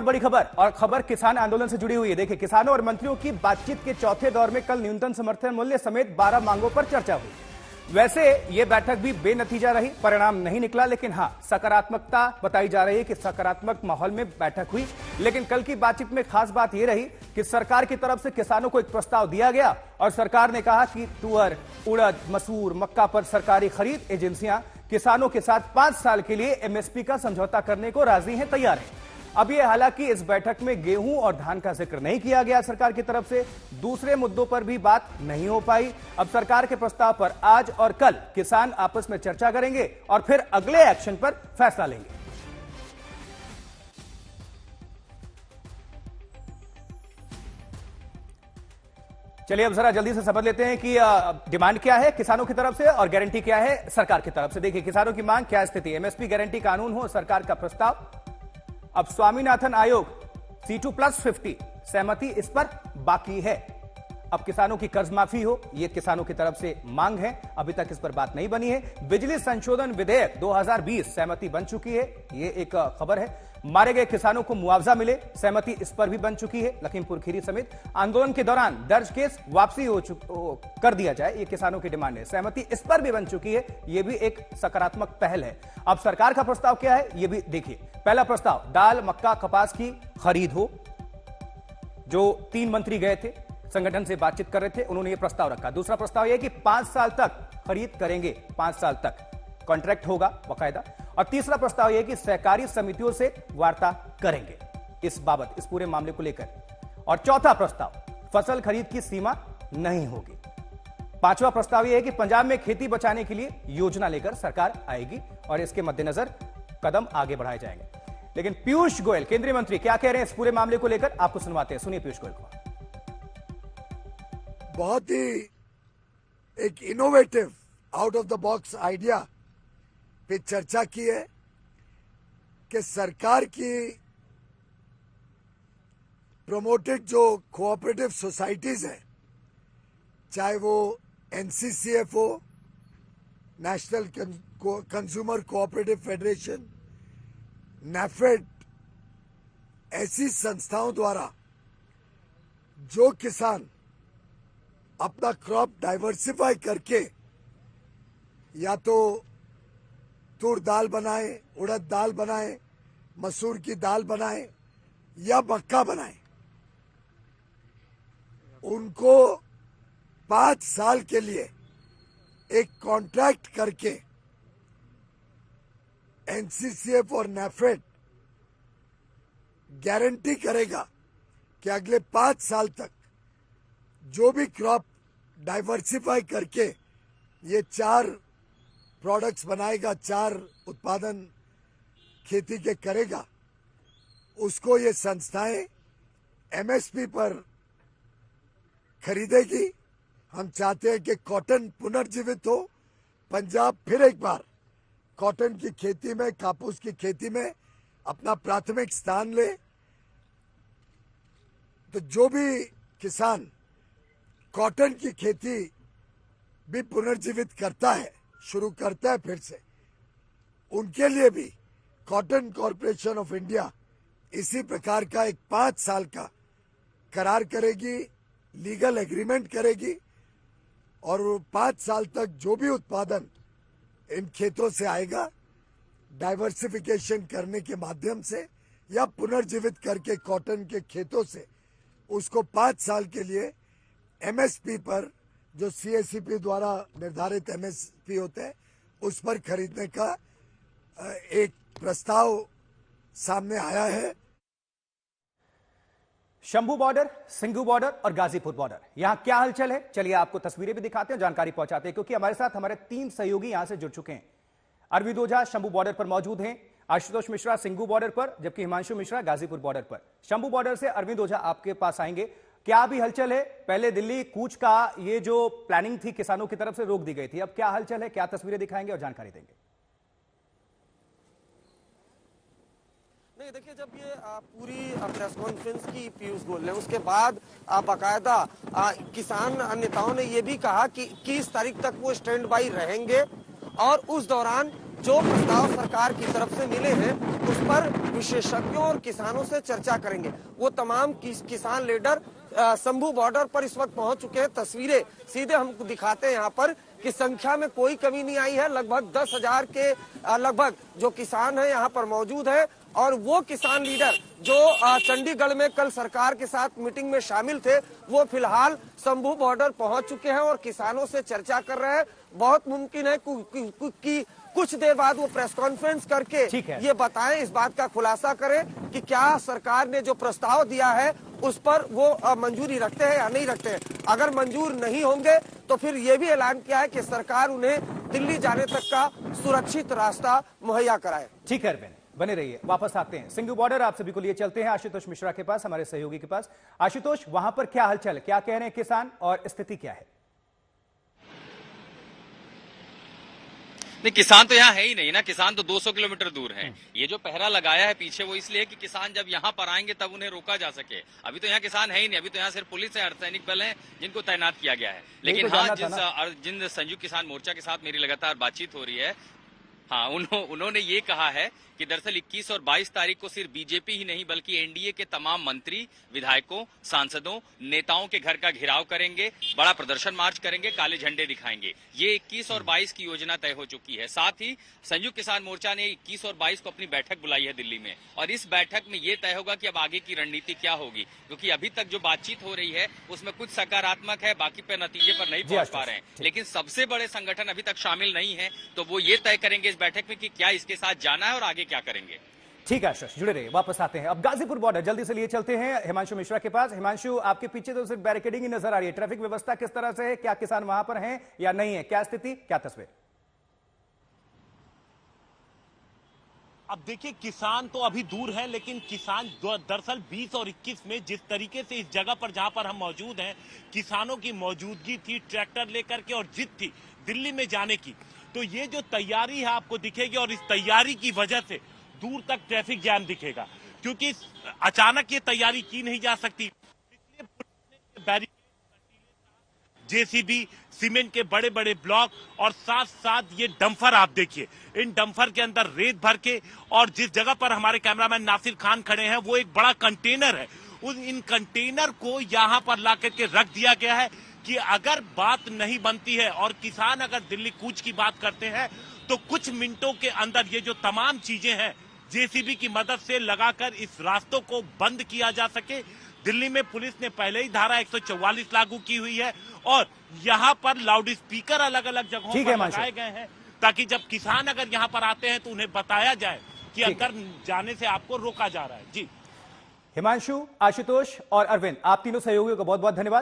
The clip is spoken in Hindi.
बड़ी खबर, और खबर किसान आंदोलन से जुड़ी हुई है। देखिए, किसानों और मंत्रियों की बातचीत के चौथे दौर में कल न्यूनतम समर्थन मूल्य समेत 12 मांगों पर चर्चा हुई। वैसे ये बैठक भी बेनतीजा रही, परिणाम नहीं निकला, लेकिन हां, सकारात्मकता बताई जा रही है कि सकारात्मक माहौल में बैठक हुई। लेकिन कल की बातचीत में खास बात यह रही कि सरकार की तरफ से किसानों को एक प्रस्ताव दिया गया और सरकार ने कहा कि तुअर, उड़द, मसूर, मक्का पर सरकारी खरीद एजेंसियां किसानों के साथ 5 साल के लिए एमएसपी का समझौता करने को राजी हैं, तैयार हैं। अब यह, हालांकि इस बैठक में गेहूं और धान का जिक्र नहीं किया गया सरकार की तरफ से, दूसरे मुद्दों पर भी बात नहीं हो पाई। अब सरकार के प्रस्ताव पर आज और कल किसान आपस में चर्चा करेंगे और फिर अगले एक्शन पर फैसला लेंगे। चलिए अब जरा जल्दी से समझ लेते हैं कि डिमांड क्या है किसानों की तरफ से और गारंटी क्या है सरकार की तरफ से। देखिए, किसानों की मांग, क्या स्थिति है। एमएसपी गारंटी कानून हो, सरकार का प्रस्ताव। अब स्वामीनाथन आयोग C2+50 सहमति इस पर बाकी है। अब किसानों की कर्ज माफी हो, यह किसानों की तरफ से मांग है, अभी तक इस पर बात नहीं बनी है। बिजली संशोधन विधेयक 2020 सहमति बन चुकी है, यह एक खबर है। मारे गए किसानों को मुआवजा मिले, सहमति इस पर भी बन चुकी है। लखीमपुर खीरी समेत आंदोलन के दौरान दर्ज केस वापसी कर दिया जाए, यह किसानों की डिमांड है, सहमति इस पर भी बन चुकी है। यह भी एक सकारात्मक पहल है। अब सरकार का प्रस्ताव क्या है यह भी देखिए। पहला प्रस्ताव, दाल, मक्का, कपास की खरीद हो। जो 3 मंत्री गए थे, संगठन से बातचीत कर रहे थे, उन्होंने यह प्रस्ताव रखा। दूसरा प्रस्ताव यह कि 5 साल तक खरीद करेंगे, 5 साल तक कॉन्ट्रैक्ट होगा बाकायदा। और तीसरा प्रस्ताव यह कि सहकारी समितियों से वार्ता करेंगे इस बाबत, इस पूरे मामले को लेकर। और चौथा प्रस्ताव, फसल खरीद की सीमा नहीं होगी। पांचवा प्रस्ताव यह है कि पंजाब में खेती बचाने के लिए योजना लेकर सरकार आएगी और इसके मद्देनजर कदम आगे बढ़ाए जाएंगे। लेकिन पीयूष गोयल, केंद्रीय मंत्री, क्या कह रहे हैं इस पूरे मामले को लेकर, आपको सुनवाते हैं। सुनिए पीयूष गोयल को। बहुत ही एक innovative, out of the box idea पे चर्चा की है कि सरकार की प्रमोटेड जो कोऑपरेटिव सोसाइटीज हैं, चाहे वो एनसीसीएफ हो, national consumer cooperative federation, NAFED, ऐसी संस्थाओं द्वारा जो किसान अपना क्रॉप डाइवर्सिफाई करके या तो तूर दाल बनाए, उड़द दाल बनाए, मसूर की दाल बनाए या मक्का बनाए, उनको 5 साल के लिए एक कॉन्ट्रैक्ट करके एनसीसीएफ और नैफेड गारंटी करेगा कि अगले 5 साल तक जो भी क्रॉप डाइवर्सिफाई करके ये 4 प्रोडक्ट्स बनाएगा, 4 उत्पादन खेती के करेगा, उसको ये संस्थाएं एमएसपी पर खरीदेगी। हम चाहते हैं कि कॉटन पुनर्जीवित हो, पंजाब फिर एक बार कॉटन की खेती में, कापूस की खेती में अपना प्राथमिक स्थान ले। तो जो भी किसान कॉटन की खेती भी पुनर्जीवित करता है, शुरू करता है फिर से, उनके लिए भी कॉटन कॉरपोरेशन ऑफ इंडिया इसी प्रकार का एक 5 साल का करार करेगी, लीगल एग्रीमेंट करेगी और वो 5 साल तक जो भी उत्पादन इन खेतों से आएगा, डाइवर्सिफिकेशन करने के माध्यम से या पुनर्जीवित करके कॉटन के खेतों से, उसको 5 साल के लिए एमएसपी पर, जो सीएससीपी द्वारा निर्धारित एमएसपी होते हैं, उस पर खरीदने का एक प्रस्ताव सामने आया है। शंभू बॉर्डर, सिंघू बॉर्डर और गाजीपुर बॉर्डर, यहां क्या हलचल है, चलिए आपको तस्वीरें भी दिखाते हैं, जानकारी पहुंचाते हैं, क्योंकि हमारे साथ हमारे 3 सहयोगी यहां से जुड़ चुके हैं। अरविंद ओझा शंभू बॉर्डर पर मौजूद हैं, आशुतोष मिश्रा सिंघू बॉर्डर पर, जबकि हिमांशु मिश्रा गाजीपुर बॉर्डर पर। शंभू बॉर्डर से अरविंद ओझा आपके पास आएंगे। क्या भी हलचल है? पहले दिल्ली कूच का ये जो प्लानिंग थी किसानों की तरफ से रोक दी गई थी, अब क्या हलचल है, क्या तस्वीरें दिखाएंगे और जानकारी देंगे? नहीं, देखिए, जब ये पूरी प्रेस कॉन्फ्रेंस की पीयूष गोयल ने, उसके बाद बाकायदा किसान नेताओं ने ये भी कहा कि 21 तारीख तक वो स्टैंड बाई रहेंगे और उस दौरान जो प्रस्ताव सरकार की तरफ से मिले हैं उस पर विशेषज्ञों और किसानों से चर्चा करेंगे। वो तमाम किसान लीडर शंभू बॉर्डर पर इस वक्त पहुंच चुके हैं। तस्वीरें सीधे हमको दिखाते हैं यहाँ पर कि संख्या में कोई कमी नहीं आई है। लगभग 10,000 के लगभग जो किसान हैं यहाँ पर मौजूद है। और वो किसान लीडर जो चंडीगढ़ में कल सरकार के साथ मीटिंग में शामिल थे, वो फिलहाल शंभू बॉर्डर पहुंच चुके हैं और किसानों से चर्चा कर रहे हैं। बहुत मुमकिन है कि कुछ देर बाद वो प्रेस कॉन्फ्रेंस करके ये बताएं, इस बात का खुलासा करें कि क्या सरकार ने जो प्रस्ताव दिया है उस पर वो मंजूरी रखते हैं या नहीं रखते हैं। अगर मंजूर नहीं होंगे तो फिर ये भी ऐलान किया है कि सरकार उन्हें दिल्ली जाने तक का सुरक्षित रास्ता मुहैया कराए। ठीक है अरविंद, बने रहिए। वापस आते हैं सिंघू बॉर्डर, आप सभी को लिए चलते हैं आशुतोष मिश्रा के पास, हमारे सहयोगी के पास। आशुतोष, वहां पर क्या हलचल, क्या कह रहे हैं किसान और स्थिति क्या है? नहीं, किसान तो यहाँ है ही नहीं ना। किसान तो 200 किलोमीटर दूर है। ये जो पहरा लगाया है पीछे, वो इसलिए कि किसान जब यहाँ पर आएंगे तब उन्हें रोका जा सके। अभी तो यहाँ किसान है ही नहीं। अभी तो यहाँ सिर्फ पुलिस है, अर्धसैनिक बल है जिनको तैनात किया गया है। लेकिन हाँ, जिन संयुक्त किसान मोर्चा के साथ मेरी लगातार बातचीत हो रही है, हाँ, उन्होंने ये कहा है कि दरअसल 21 और 22 तारीख को सिर्फ बीजेपी ही नहीं बल्कि एनडीए के तमाम मंत्री, विधायकों, सांसदों, नेताओं के घर का घेराव करेंगे, बड़ा प्रदर्शन मार्च करेंगे, काले झंडे दिखाएंगे। ये 21 और 22 की योजना तय हो चुकी है। साथ ही संयुक्त किसान मोर्चा ने 21 और 22 को अपनी बैठक बुलाई है दिल्ली में, और इस बैठक में ये तय होगा कि अब आगे की रणनीति क्या होगी, क्योंकि अभी तक जो बातचीत हो रही है उसमें कुछ सकारात्मक है, बाकी पे नतीजे पर नहीं पहुंच पा रहे हैं। लेकिन सबसे बड़े संगठन अभी तक शामिल नहीं है, तो वो ये तय करेंगे इस बैठक में कि क्या इसके साथ जाना है और आगे क्या करेंगे। ठीक है आशीष, जुड़े रहिए। वापस आते हैं अब गाजीपुर बॉर्डर, जल्दी से लिए चलते हैं हिमांशु मिश्रा के पास। हिमांशु, आपके पीछे तो सिर्फ बैरिकेडिंग ही नजर आ रही है, ट्रैफिक व्यवस्था किस तरह से है? क्या किसान वहां पर हैं या नहीं है? क्या स्थिति, क्या तस्वीर? अब देखिए, किसान तो अभी दूर है, लेकिन किसान दरअसल 20 और 21 में जिस तरीके से इस जगह पर जहां पर हम मौजूद हैं, किसानों की मौजूदगी थी ट्रैक्टर लेकर के और जिद थी दिल्ली में जाने की, तो ये जो तैयारी है आपको दिखेगी और इस तैयारी की वजह से दूर तक ट्रैफिक जैम दिखेगा, क्योंकि अचानक ये तैयारी की नहीं जा सकती। इसलिए पुलिस ने बैरिकेड, जेसीबी, सीमेंट के बड़े बड़े ब्लॉक और साथ साथ ये डंपर आप देखिए, इन डंपर के अंदर रेत भर के, और जिस जगह पर हमारे कैमरामैन नासिर खान खड़े हैं वो एक बड़ा कंटेनर है, इन कंटेनर को यहां पर ला करके रख दिया गया है कि अगर बात नहीं बनती है और किसान अगर दिल्ली कूच की बात करते हैं तो कुछ मिनटों के अंदर ये जो तमाम चीजें हैं जेसीबी की मदद से लगाकर इस रास्तों को बंद किया जा सके। दिल्ली में पुलिस ने पहले ही धारा 144 लागू की हुई है और यहाँ पर लाउड स्पीकर अलग अलग जगहों पर लगाए गए हैं, ताकि जब किसान अगर यहाँ पर आते हैं तो उन्हें बताया जाए कि अंदर जाने से आपको रोका जा रहा है। जी हिमांशु, आशुतोष और अरविंद, आप तीनों सहयोगियों को बहुत बहुत धन्यवाद।